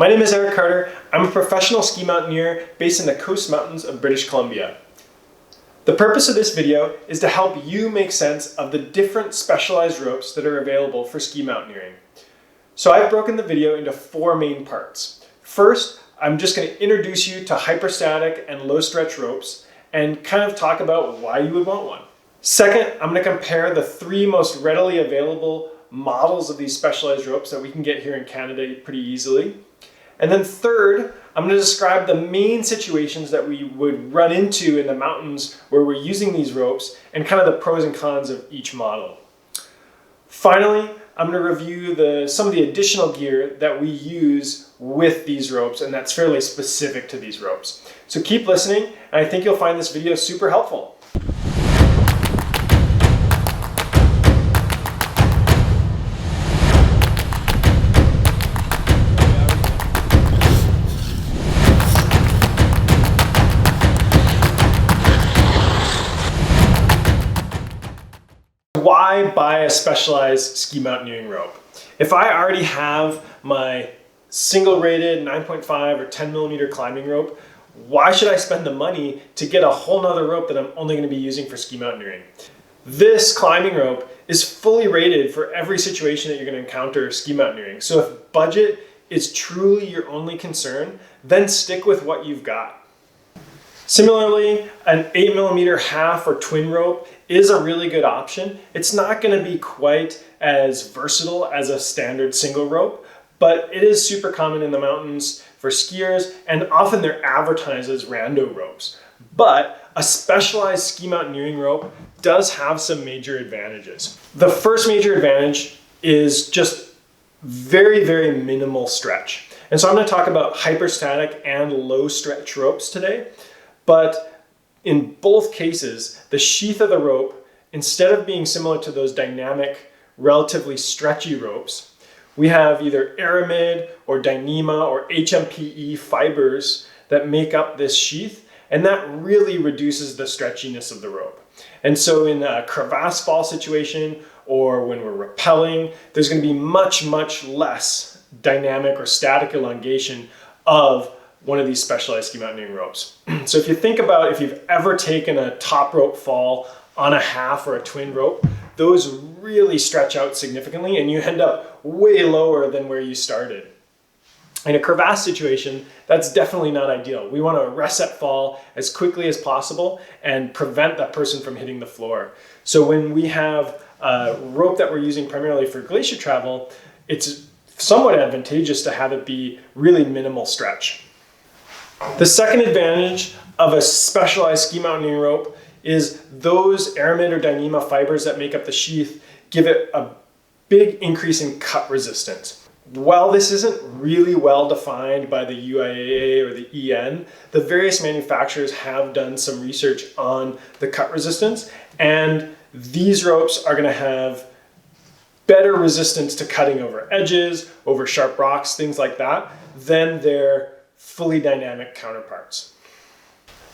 My name is Eric Carter. I'm a professional ski mountaineer based in the Coast Mountains of British Columbia. The purpose of this video is to help you make sense of the different specialized ropes that are available for ski mountaineering. So I've broken the video into four main parts. First, I'm just going to introduce you to hyperstatic and low stretch ropes and kind of talk about why you would want one. Second, I'm going to compare the three most readily available models of these specialized ropes that we can get here in Canada pretty easily. And then third, I'm going to describe the main situations that we would run into in the mountains where we're using these ropes and kind of the pros and cons of each model. Finally, I'm going to review some of the additional gear that we use with these ropes, and that's fairly specific to these ropes. So keep listening, and I think you'll find this video super helpful. Why buy a specialized ski mountaineering rope? If I already have my single rated 9.5 or 10 millimeter climbing rope, why should I spend the money to get a whole nother rope that I'm only going to be using for ski mountaineering? This climbing rope is fully rated for every situation that you're going to encounter ski mountaineering. So if budget is truly your only concern, then stick with what you've got. Similarly, an 8mm half or twin rope is a really good option. It's not going to be quite as versatile as a standard single rope, but it is super common in the mountains for skiers, and often they're advertised as rando ropes. But a specialized ski mountaineering rope does have some major advantages. The first major advantage is just very, very minimal stretch. And so I'm going to talk about hyperstatic and low stretch ropes today. But in both cases, the sheath of the rope, instead of being similar to those dynamic, relatively stretchy ropes, we have either aramid or Dyneema or HMPE fibers that make up this sheath, and that really reduces the stretchiness of the rope. And so in a crevasse fall situation or when we're rappelling, there's going to be much, much less dynamic or static elongation of one of these specialized ski mountaineering ropes. So if you think about if you've ever taken a top rope fall on a half or a twin rope, those really stretch out significantly and you end up way lower than where you started. In a crevasse situation, that's definitely not ideal. We want to arrest that fall as quickly as possible and prevent that person from hitting the floor. So when we have a rope that we're using primarily for glacier travel, it's somewhat advantageous to have it be really minimal stretch. The second advantage of a specialized ski mountaineering rope is those aramid or Dyneema fibers that make up the sheath give it a big increase in cut resistance. While this isn't really well defined by the UIAA or the EN, the various manufacturers have done some research on the cut resistance, and these ropes are going to have better resistance to cutting over edges, over sharp rocks, things like that, than their fully dynamic counterparts.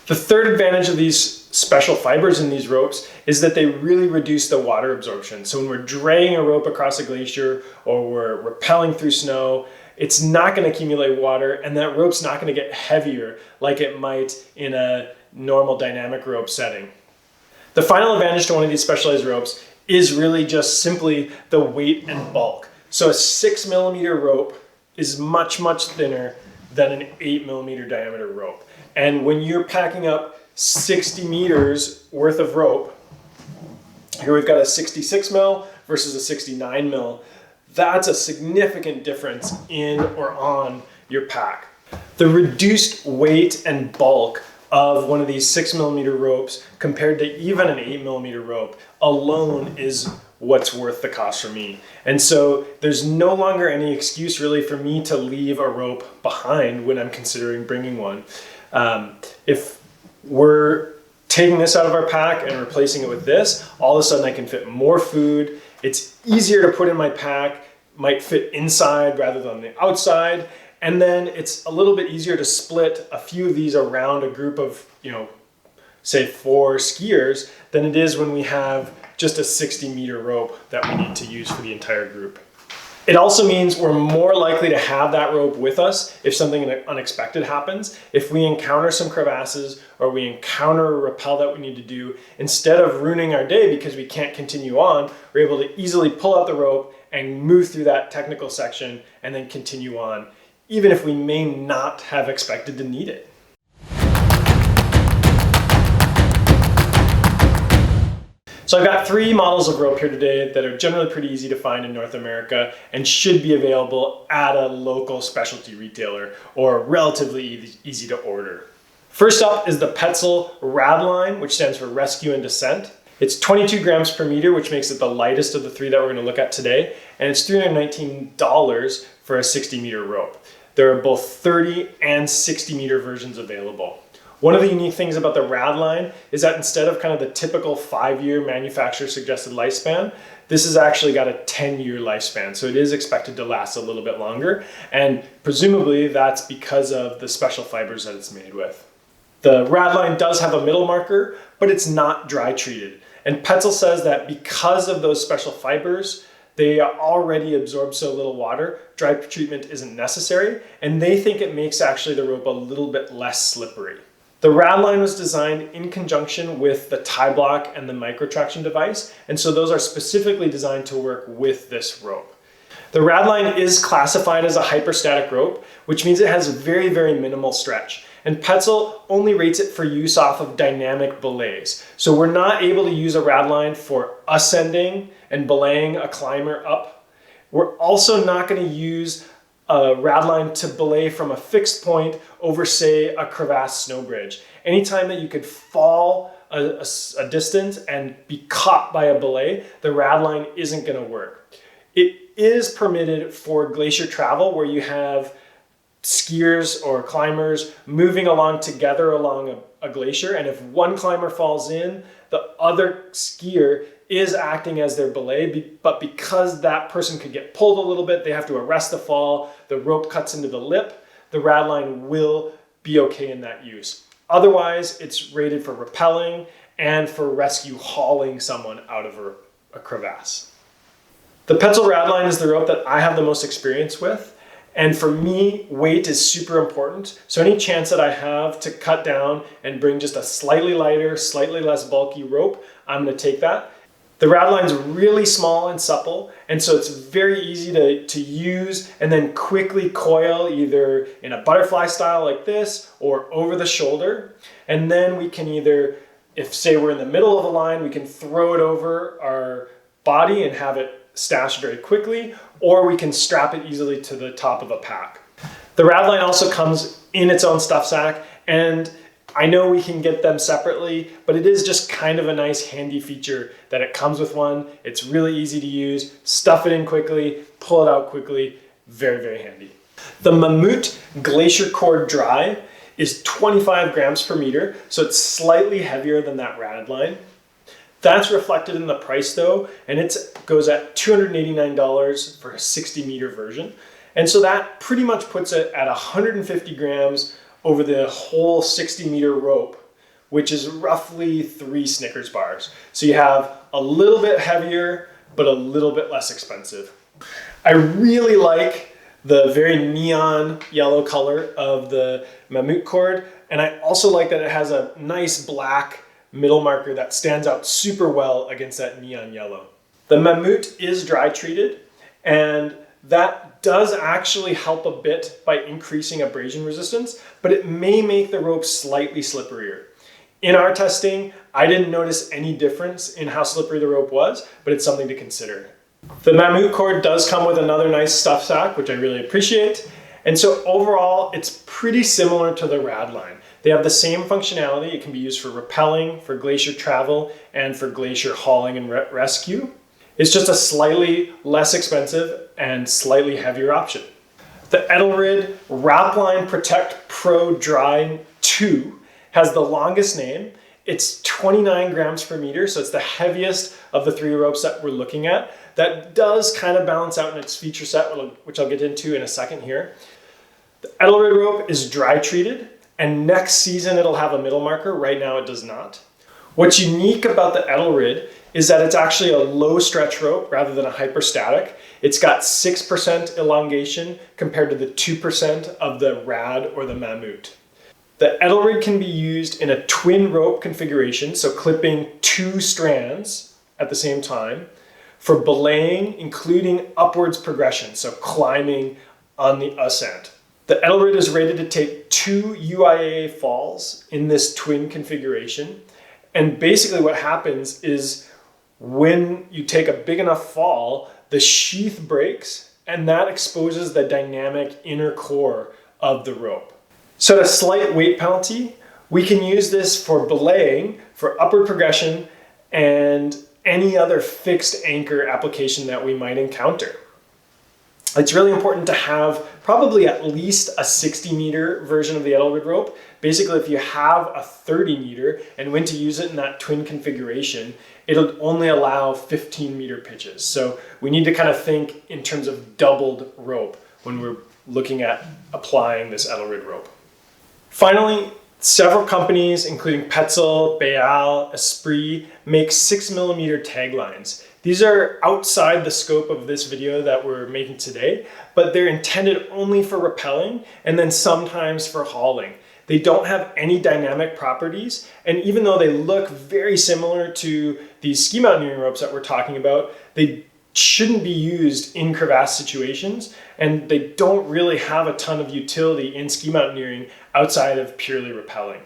The third advantage of these special fibers in these ropes is that they really reduce the water absorption. So when we're dragging a rope across a glacier or we're rappelling through snow, it's not going to accumulate water, and that rope's not going to get heavier like it might in a normal dynamic rope setting. The final advantage to one of these specialized ropes is really just simply the weight and bulk. So a 6mm rope is much, much thinner than an 8mm diameter rope. And when you're packing up 60 meters worth of rope, here we've got a 66 mil versus a 69 mil, that's a significant difference in or on your pack. The reduced weight and bulk of one of these 6mm ropes compared to even an 8mm rope alone is what's worth the cost for me. And so there's no longer any excuse really for me to leave a rope behind when I'm considering bringing one. If we're taking this out of our pack and replacing it with this, all of a sudden I can fit more food. It's easier to put in my pack, might fit inside rather than on the outside. And then it's a little bit easier to split a few of these around a group of, say 4 skiers than it is when we have just a 60-meter rope that we need to use for the entire group. It also means we're more likely to have that rope with us if something unexpected happens. If we encounter some crevasses or we encounter a rappel that we need to do, instead of ruining our day because we can't continue on, we're able to easily pull out the rope and move through that technical section and then continue on, even if we may not have expected to need it. So I've got 3 models of rope here today that are generally pretty easy to find in North America and should be available at a local specialty retailer or relatively easy to order. First up is the Petzl Rad Line, which stands for Rescue and Descent. It's 22 grams per meter, which makes it the lightest of the 3 that we're going to look at today, and it's $319 for a 60 meter rope. There are both 30 and 60 meter versions available. One of the unique things about the Rad Line is that instead of kind of the typical 5-year manufacturer suggested lifespan, this has actually got a 10-year lifespan. So it is expected to last a little bit longer. And presumably that's because of the special fibers that it's made with. The Rad Line does have a middle marker, but it's not dry treated. And Petzl says that because of those special fibers, they already absorb so little water, dry treatment isn't necessary. And they think it makes actually the rope a little bit less slippery. The Rad Line was designed in conjunction with the tie block and the micro traction device, and so those are specifically designed to work with this rope. The Rad Line is classified as a hyperstatic rope, which means it has very, very minimal stretch. And Petzl only rates it for use off of dynamic belays. So we're not able to use a Rad Line for ascending and belaying a climber up. We're also not going to use a Rad Line to belay from a fixed point over, say, a crevasse snow bridge. Anytime that you could fall a distance and be caught by a belay, the Rad Line isn't going to work. It is permitted for glacier travel where you have skiers or climbers moving along together along a glacier, and if one climber falls in, the other skier is acting as their belay, but because that person could get pulled a little bit, they have to arrest the fall, the rope cuts into the lip, the Rad Line will be okay in that use. Otherwise, it's rated for rappelling and for rescue hauling someone out of a crevasse. The Petzl Rad Line is the rope that I have the most experience with. And for me, weight is super important. So any chance that I have to cut down and bring just a slightly lighter, slightly less bulky rope, I'm gonna take that. The Rad Line's really small and supple, and so it's very easy to use and then quickly coil either in a butterfly style like this or over the shoulder. And then we can either, if say we're in the middle of a line, we can throw it over our body and have it stashed very quickly, or we can strap it easily to the top of a pack. The Rad Line also comes in its own stuff sack, and I know we can get them separately, but it is just kind of a nice handy feature that it comes with one. It's really easy to use, stuff it in quickly, pull it out quickly, very, very handy. The Mammut Glacier Cord Dry is 25 grams per meter, so it's slightly heavier than that Rad Line. That's reflected in the price though, and it goes at $289 for a 60 meter version. And so that pretty much puts it at 150 grams over the whole 60 meter rope, which is roughly 3 Snickers bars. So you have a little bit heavier, but a little bit less expensive. I really like the very neon yellow color of the Mammut cord, and I also like that it has a nice black middle marker that stands out super well against that neon yellow. The Mammut is dry treated, and that does actually help a bit by increasing abrasion resistance, but it may make the rope slightly slipperier. In our testing, I didn't notice any difference in how slippery the rope was, but it's something to consider. The Mammut cord does come with another nice stuff sack, which I really appreciate. And so overall, it's pretty similar to the Rad Line. They have the same functionality. It can be used for rappelling, for glacier travel, and for glacier hauling and rescue. It's just a slightly less expensive and slightly heavier option. The Edelrid Rappeling Protect Pro Dry 2 has the longest name. It's 29 grams per meter, so it's the heaviest of the 3 ropes that we're looking at. That does kind of balance out in its feature set, which I'll get into in a second here. The Edelrid rope is dry treated, and next season it'll have a middle marker. Right now it does not. What's unique about the Edelrid is that it's actually a low stretch rope rather than a hyperstatic. It's got 6% elongation compared to the 2% of the Rad or the Mammut. The Edelrid can be used in a twin rope configuration, so clipping 2 strands at the same time, for belaying, including upwards progression, so climbing on the Ascent. The Edelrid is rated to take 2 UIA falls in this twin configuration. And basically what happens is when you take a big enough fall, the sheath breaks and that exposes the dynamic inner core of the rope. So at a slight weight penalty, we can use this for belaying, for upward progression, and any other fixed anchor application that we might encounter. It's really important to have probably at least a 60-meter version of the Edelrid rope. Basically, if you have a 30-meter and when to use it in that twin configuration, it'll only allow 15-meter pitches. So we need to kind of think in terms of doubled rope when we're looking at applying this Edelrid rope. Finally, several companies, including Petzl, Bayal, Esprit, make 6mm taglines. These are outside the scope of this video that we're making today, but they're intended only for rappelling and then sometimes for hauling. They don't have any dynamic properties, and even though they look very similar to these ski mountaineering ropes that we're talking about, they shouldn't be used in crevasse situations, and they don't really have a ton of utility in ski mountaineering outside of purely rappelling.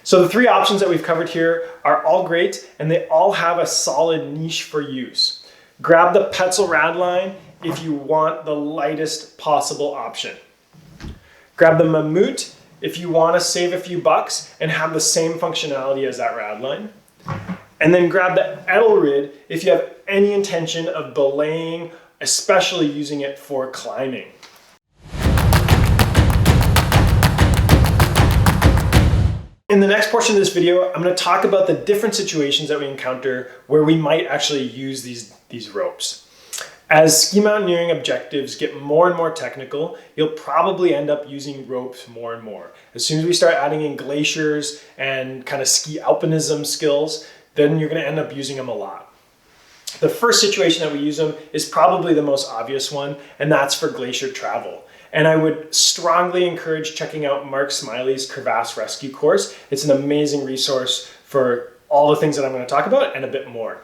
So the 3 options that we've covered here are all great, and they all have a solid niche for use. Grab the Petzl Rad Line if you want the lightest possible option. Grab the Mammut if you want to save a few bucks and have the same functionality as that Rad Line. And then grab the Edelrid if you have any intention of belaying, especially using it for climbing. In the next portion of this video, I'm going to talk about the different situations that we encounter where we might actually use these ropes. As ski mountaineering objectives get more and more technical, you'll probably end up using ropes more and more. As soon as we start adding in glaciers and kind of ski alpinism skills, then you're going to end up using them a lot. The first situation that we use them is probably the most obvious one, and that's for glacier travel. And I would strongly encourage checking out Mark Smiley's crevasse rescue course. It's an amazing resource for all the things that I'm going to talk about and a bit more.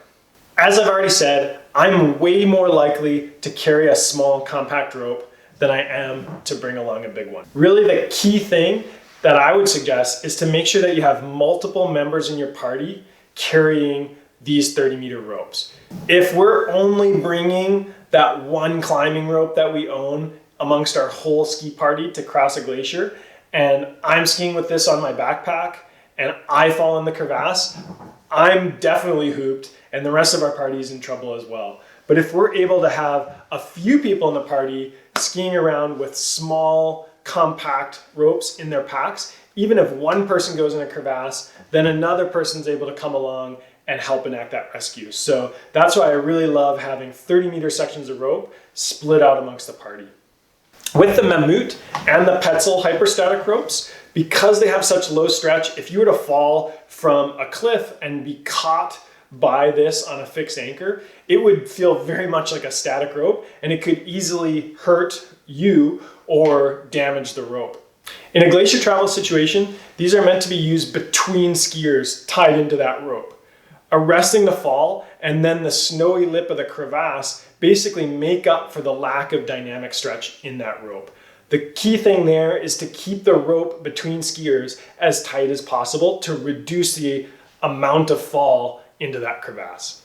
As I've already said, I'm way more likely to carry a small compact rope than I am to bring along a big one. Really, the key thing that I would suggest is to make sure that you have multiple members in your party carrying these 30-meter ropes. If we're only bringing that one climbing rope that we own amongst our whole ski party to cross a glacier, and I'm skiing with this on my backpack and I fall in the crevasse, I'm definitely hooped and the rest of our party is in trouble as well. But if we're able to have a few people in the party skiing around with small, compact ropes in their packs, even if one person goes in a crevasse, then another person's able to come along and help enact that rescue. So that's why I really love having 30-meter sections of rope split out amongst the party. With the Mammut and the Petzl hyperstatic ropes, because they have such low stretch, if you were to fall from a cliff and be caught by this on a fixed anchor, it would feel very much like a static rope and it could easily hurt you or damage the rope. In a glacier travel situation, these are meant to be used between skiers tied into that rope. Arresting the fall and then the snowy lip of the crevasse basically make up for the lack of dynamic stretch in that rope. The key thing there is to keep the rope between skiers as tight as possible to reduce the amount of fall into that crevasse.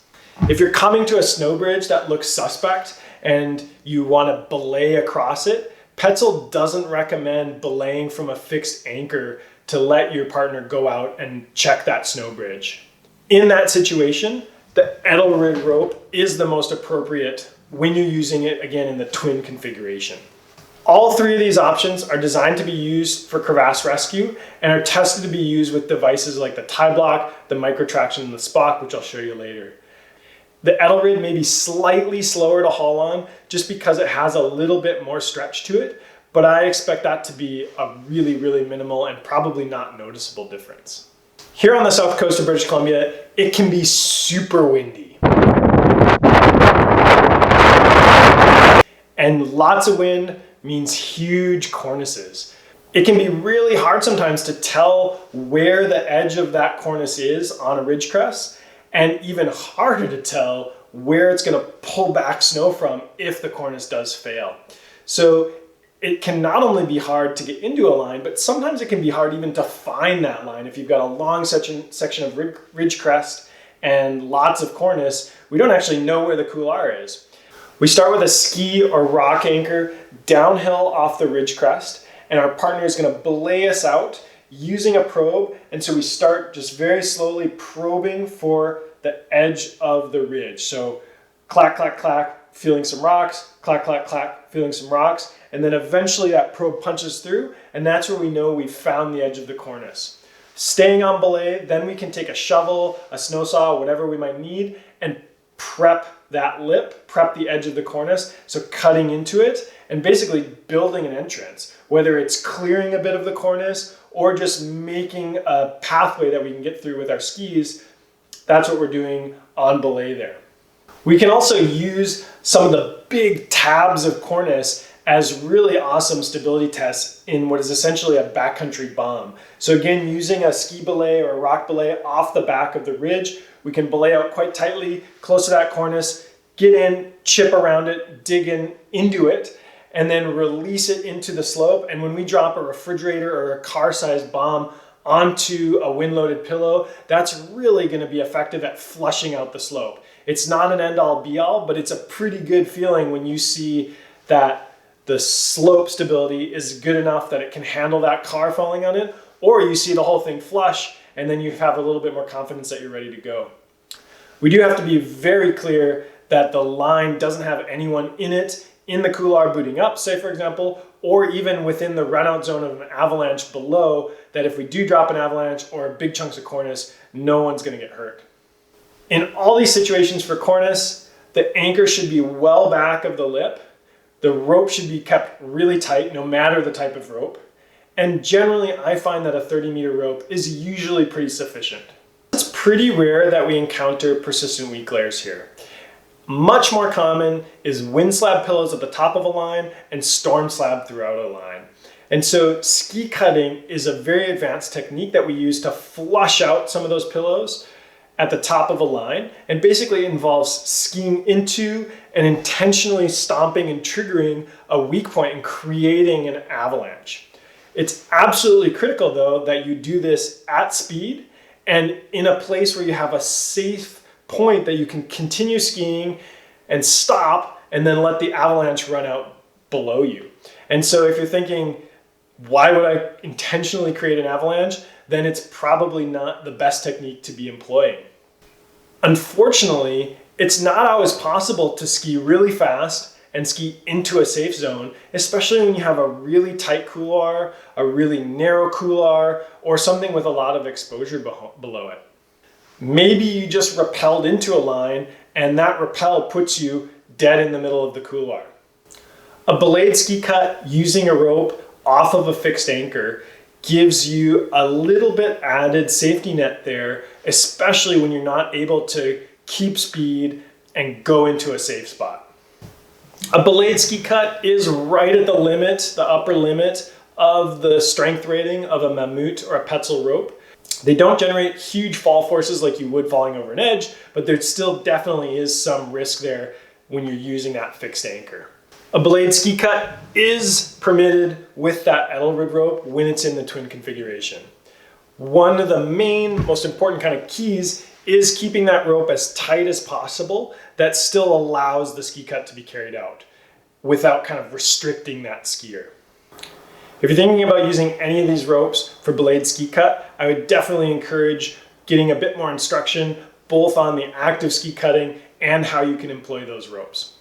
If you're coming to a snow bridge that looks suspect and you want to belay across it, Petzl doesn't recommend belaying from a fixed anchor to let your partner go out and check that snow bridge. In that situation, the Edelrid rope is the most appropriate when you're using it, again, in the twin configuration. All 3 of these options are designed to be used for crevasse rescue and are tested to be used with devices like the tie block, the micro traction, and the Spock, which I'll show you later. The Edelrid may be slightly slower to haul on just because it has a little bit more stretch to it, but I expect that to be a really, really minimal and probably not noticeable difference. Here on the south coast of British Columbia, it can be super windy. And lots of wind means huge cornices. It can be really hard sometimes to tell where the edge of that cornice is on a ridge crest, and even harder to tell where it's going to pull back snow from if the cornice does fail. So it can not only be hard to get into a line, but sometimes it can be hard even to find that line. If you've got a long section of ridge crest and lots of cornice, we don't actually know where the couloir is. We start with a ski or rock anchor downhill off the ridge crest, and our partner is going to belay us out using a probe. And so we start just very slowly probing for the edge of the ridge. So clack, clack, clack, feeling some rocks, clack, clack, clack, feeling some rocks. And then eventually that probe punches through, and that's where we know we've found the edge of the cornice. Staying on belay, then we can take a shovel, a snow saw, whatever we might need, and prep that lip, prep the edge of the cornice. So cutting into it and basically building an entrance, whether it's clearing a bit of the cornice or just making a pathway that we can get through with our skis. That's what we're doing on belay there. We can also use some of the big tabs of cornice as really awesome stability tests in what is essentially a backcountry bomb. So again, using a ski belay or a rock belay off the back of the ridge, we can belay out quite tightly, close to that cornice, get in, chip around it, dig into it, and then release it into the slope. And when we drop a refrigerator or a car-sized bomb onto a wind-loaded pillow, that's really going to be effective at flushing out the slope. It's not an end-all be-all, but it's a pretty good feeling when you see that the slope stability is good enough that it can handle that car falling on it, or you see the whole thing flush and then you have a little bit more confidence that you're ready to go. We do have to be very clear that the line doesn't have anyone in it in the couloir booting up, say for example, or even within the runout zone of an avalanche below, that if we do drop an avalanche or big chunks of cornice, no one's going to get hurt. In all these situations for cornice, the anchor should be well back of the lip. The rope should be kept really tight, no matter the type of rope. And generally, I find that a 30-meter rope is usually pretty sufficient. It's pretty rare that we encounter persistent weak layers here. Much more common is wind slab pillows at the top of a line and storm slab throughout a line. And so ski cutting is a very advanced technique that we use to flush out some of those pillows at the top of a line, and basically involves skiing into and intentionally stomping and triggering a weak point and creating an avalanche. It's absolutely critical though that you do this at speed and in a place where you have a safe point that you can continue skiing and stop and then let the avalanche run out below you. And so if you're thinking, why would I intentionally create an avalanche? Then it's probably not the best technique to be employing. Unfortunately, it's not always possible to ski really fast and ski into a safe zone, especially when you have a really tight couloir, a really narrow couloir, or something with a lot of exposure below it. Maybe you just rappelled into a line and that rappel puts you dead in the middle of the couloir. A belayed ski cut using a rope off of a fixed anchor gives you a little bit added safety net there, especially when you're not able to keep speed and go into a safe spot. A belayed ski cut is right at the limit, the upper limit of the strength rating of a Mammut or a Petzl rope. They don't generate huge fall forces like you would falling over an edge, but there still definitely is some risk there when you're using that fixed anchor. A belayed ski cut is permitted with that Edelrid rope when it's in the twin configuration. One of the main, most important kind of keys is keeping that rope as tight as possible that still allows the ski cut to be carried out without kind of restricting that skier. If you're thinking about using any of these ropes for belayed ski cut, I would definitely encourage getting a bit more instruction both on the active ski cutting and how you can employ those ropes.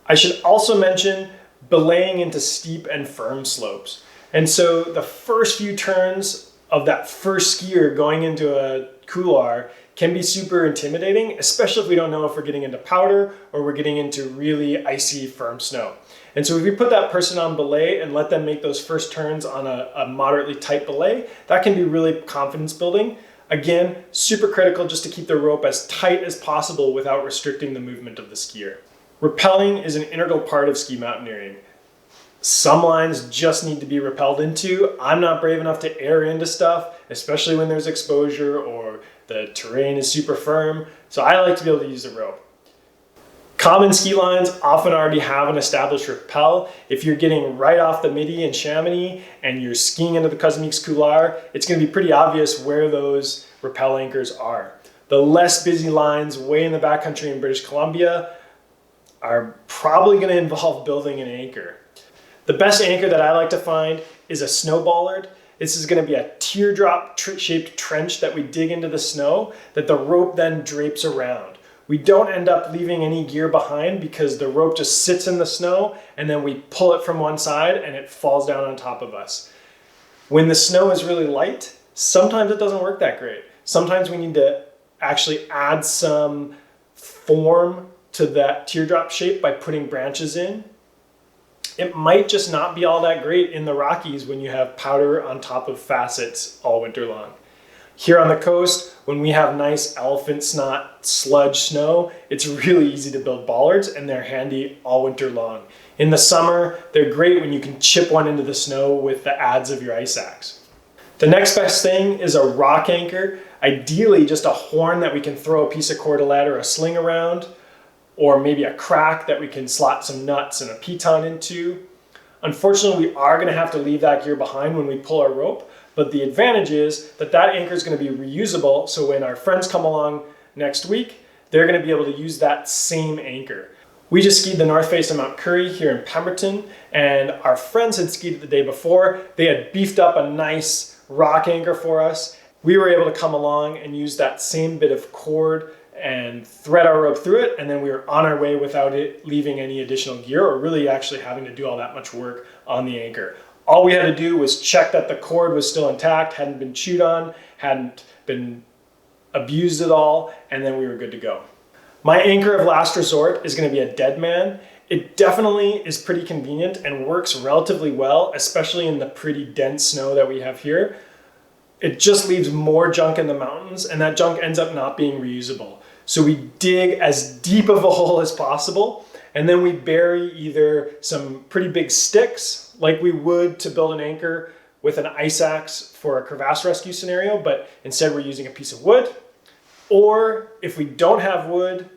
I should also mention belaying into steep and firm slopes. And so the first few turns of that first skier going into a couloir can be super intimidating, especially if we don't know if we're getting into powder or we're getting into really icy, firm snow. And so if you put that person on belay and let them make those first turns on a moderately tight belay, that can be really confidence building. Again, super critical just to keep the rope as tight as possible without restricting the movement of the skier. Rappelling is an integral part of ski mountaineering. Some lines just need to be rappelled into. I'm not brave enough to air into stuff, especially when there's exposure or the terrain is super firm, so I like to be able to use a rope. Common ski lines often already have an established rappel. If you're getting right off the Midi in Chamonix and you're skiing into the Cosmiques Couloir, it's going to be pretty obvious where those rappel anchors are. The less busy lines way in the backcountry in British Columbia are probably going to involve building an anchor. The best anchor that I like to find is a snow bollard. This is going to be a teardrop shaped trench that we dig into the snow that the rope then drapes around. We don't end up leaving any gear behind because the rope just sits in the snow and then we pull it from one side and it falls down on top of us. When the snow is really light, sometimes it doesn't work that great. Sometimes we need to actually add some form to that teardrop shape by putting branches in. It might just not be all that great in the Rockies when you have powder on top of facets all winter long. Here on the coast, when we have nice elephant snot sludge snow, it's really easy to build bollards and they're handy all winter long. In the summer, they're great when you can chip one into the snow with the adze of your ice axe. The next best thing is a rock anchor, ideally just a horn that we can throw a piece of cordelette or a sling around, or maybe a crack that we can slot some nuts and a piton into. Unfortunately, we are going to have to leave that gear behind when we pull our rope, but the advantage is that that anchor is going to be reusable, so when our friends come along next week, they're going to be able to use that same anchor. We just skied the north face of Mount Currie here in Pemberton, and our friends had skied it the day before. They had beefed up a nice rock anchor for us. We were able to come along and use that same bit of cord and thread our rope through it, and then we were on our way without it leaving any additional gear or really actually having to do all that much work on the anchor. All we had to do was check that the cord was still intact, hadn't been chewed on, hadn't been abused at all, and then we were good to go. My anchor of last resort is going to be a dead man. It definitely is pretty convenient and works relatively well, especially in the pretty dense snow that we have here. It just leaves more junk in the mountains, and that junk ends up not being reusable. So we dig as deep of a hole as possible, and then we bury either some pretty big sticks, like we would to build an anchor with an ice axe for a crevasse rescue scenario, but instead we're using a piece of wood. Or if we don't have wood,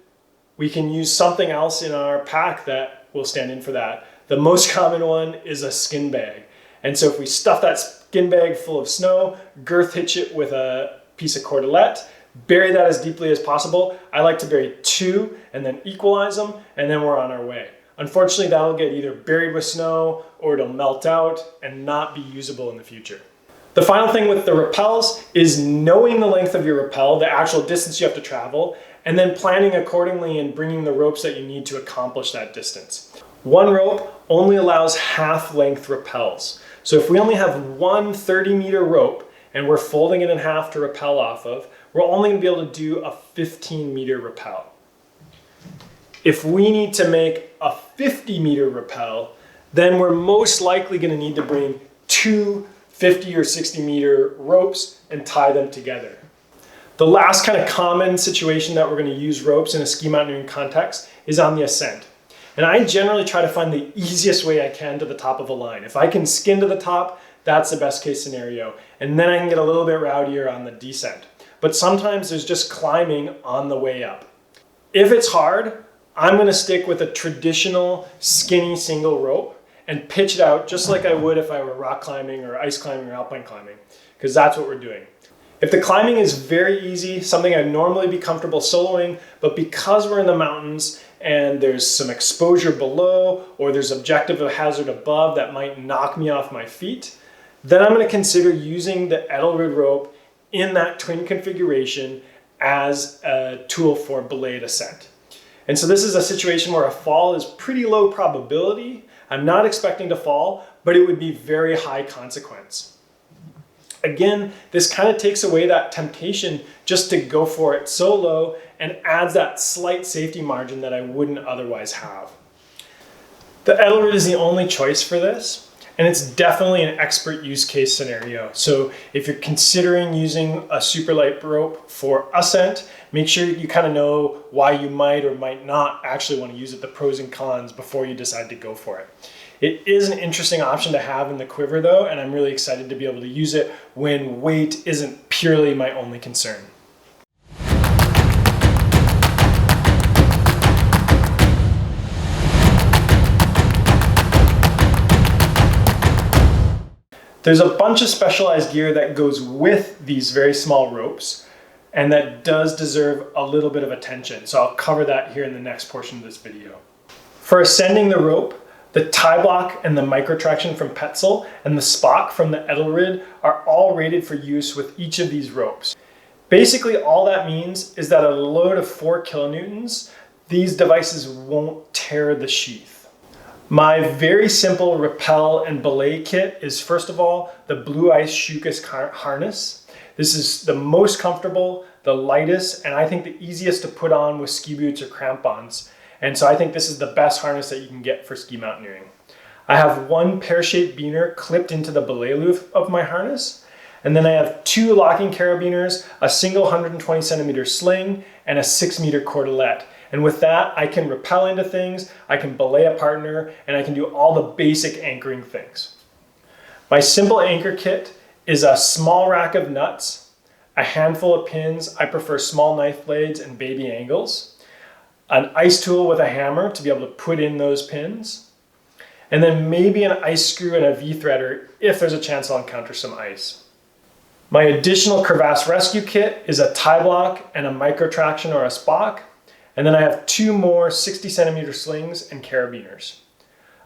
we can use something else in our pack that will stand in for that. The most common one is a skin bag. And so if we stuff that skin bag full of snow, girth hitch it with a piece of cordelette, bury that as deeply as possible. I like to bury 2 and then equalize them, and then we're on our way. Unfortunately, that'll get either buried with snow or it'll melt out and not be usable in the future. The final thing with the rappels is knowing the length of your rappel, the actual distance you have to travel, and then planning accordingly and bringing the ropes that you need to accomplish that distance. One rope only allows half-length rappels. So if we only have one 30-meter rope and we're folding it in half to rappel off of, we're only going to be able to do a 15-meter rappel. If we need to make a 50-meter rappel, then we're most likely going to need to bring 2 50 or 60-meter ropes and tie them together. The last kind of common situation that we're going to use ropes in a ski mountaineering context is on the ascent. And I generally try to find the easiest way I can to the top of a line. If I can skin to the top, that's the best case scenario. And then I can get a little bit rowdier on the descent. But sometimes there's just climbing on the way up. If it's hard, I'm going to stick with a traditional skinny single rope and pitch it out just like I would if I were rock climbing or ice climbing or alpine climbing, because that's what we're doing. If the climbing is very easy, something I'd normally be comfortable soloing, but because we're in the mountains and there's some exposure below or there's objective hazard above that might knock me off my feet, then I'm going to consider using the Edelrid rope in that twin configuration as a tool for belayed ascent. And so this is a situation where a fall is pretty low probability. I'm not expecting to fall, but it would be very high consequence. Again, this kind of takes away that temptation just to go for it solo and adds that slight safety margin that I wouldn't otherwise have. The Edelrid is the only choice for this, and it's definitely an expert use case scenario. So if you're considering using a super light rope for Ascent, make sure you kind of know why you might or might not actually want to use it, the pros and cons, before you decide to go for it. It is an interesting option to have in the quiver though, and I'm really excited to be able to use it when weight isn't purely my only concern. There's a bunch of specialized gear that goes with these very small ropes, and that does deserve a little bit of attention. So I'll cover that here in the next portion of this video. For ascending the rope, the tie block and the micro traction from Petzl and the Spock from the Edelrid are all rated for use with each of these ropes. Basically, all that means is that at a load of 4 kilonewtons, these devices won't tear the sheath. My very simple rappel and belay kit is, first of all, the Blue Ice Shukas harness. This is the most comfortable, the lightest, and I think the easiest to put on with ski boots or crampons. And so I think this is the best harness that you can get for ski mountaineering. I have one pear-shaped beaner clipped into the belay loop of my harness. And then I have 2 locking carabiners, a single 120 centimeter sling, and a 6-meter cordelette. And with that, I can rappel into things, I can belay a partner, and I can do all the basic anchoring things. My simple anchor kit is a small rack of nuts, a handful of pins, I prefer small knife blades and baby angles, an ice tool with a hammer to be able to put in those pins, and then maybe an ice screw and a V-threader if there's a chance I'll encounter some ice. My additional crevasse rescue kit is a tie block and a micro traction or a Spock. And then I have 2 more 60 centimeter slings and carabiners.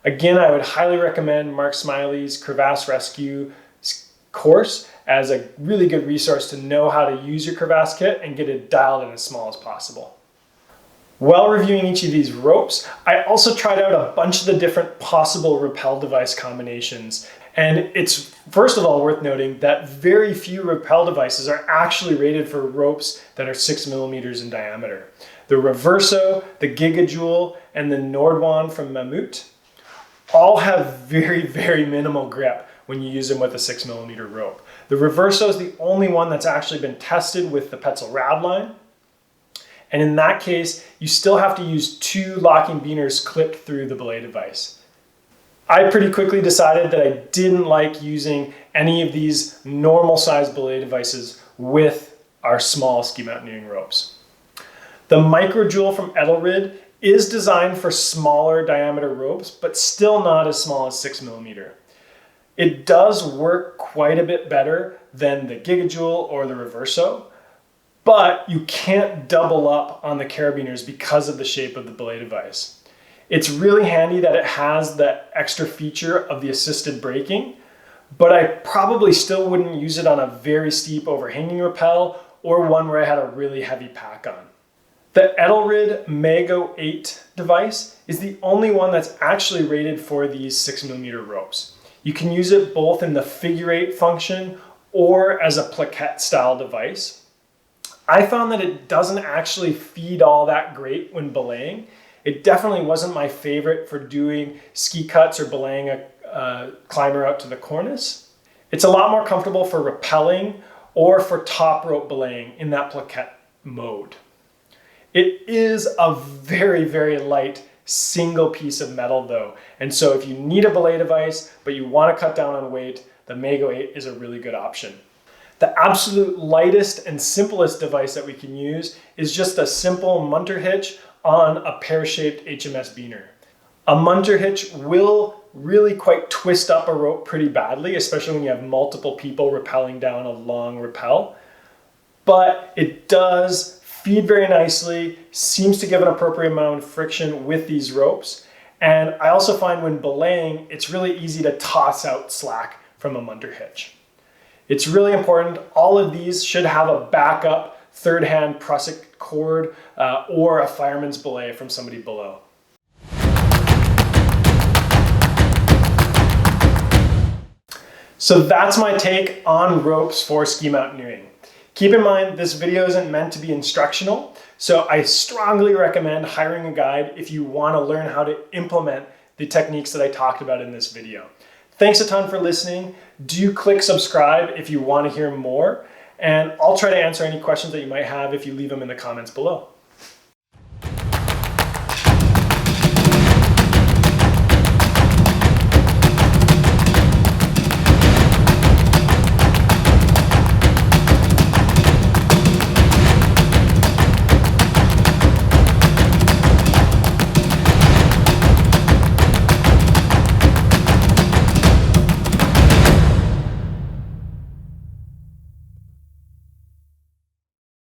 Again, I would highly recommend Mark Smiley's Crevasse Rescue course as a really good resource to know how to use your crevasse kit and get it dialed in as small as possible. While reviewing each of these ropes, I also tried out a bunch of the different possible rappel device combinations. And it's first of all worth noting that very few rappel devices are actually rated for ropes that are 6 millimeters in diameter. The Reverso, the Gigajoule, and the Nordwan from Mammut all have very, very minimal grip when you use them with a 6 millimeter rope. The Reverso is the only one that's actually been tested with the Petzl Rad Line. And in that case, you still have to use 2 locking beaners clipped through the belay device. I pretty quickly decided that I didn't like using any of these normal size belay devices with our small ski mountaineering ropes. The Microjoule from Edelrid is designed for smaller diameter ropes, but still not as small as 6 millimeter. It does work quite a bit better than the Gigajoule or the Reverso, but you can't double up on the carabiners because of the shape of the belay device. It's really handy that it has the extra feature of the assisted braking, but I probably still wouldn't use it on a very steep overhanging rappel or one where I had a really heavy pack on. The Edelrid Mago 8 device is the only one that's actually rated for these 6 millimeter ropes. You can use it both in the figure 8 function or as a plaquette style device. I found that it doesn't actually feed all that great when belaying. It definitely wasn't my favorite for doing ski cuts or belaying a climber out to the Cornices. It's a lot more comfortable for rappelling or for top rope belaying in that plaquette mode. It is a very, very light single piece of metal though. And so if you need a belay device, but you want to cut down on weight, the Mago 8 is a really good option. The absolute lightest and simplest device that we can use is just a simple munter hitch on a pear-shaped HMS beaner. A munter hitch will really quite twist up a rope pretty badly, especially when you have multiple people rappelling down a long rappel. But it does feed very nicely, seems to give an appropriate amount of friction with these ropes. And I also find when belaying, it's really easy to toss out slack from a munter hitch. It's really important. All of these should have a backup third hand prusik cord or a fireman's belay from somebody below. So that's my take on ropes for ski mountaineering. Keep in mind, this video isn't meant to be instructional, so I strongly recommend hiring a guide if you want to learn how to implement the techniques that I talked about in this video. Thanks a ton for listening. Do click subscribe if you want to hear more, and I'll try to answer any questions that you might have if you leave them in the comments below.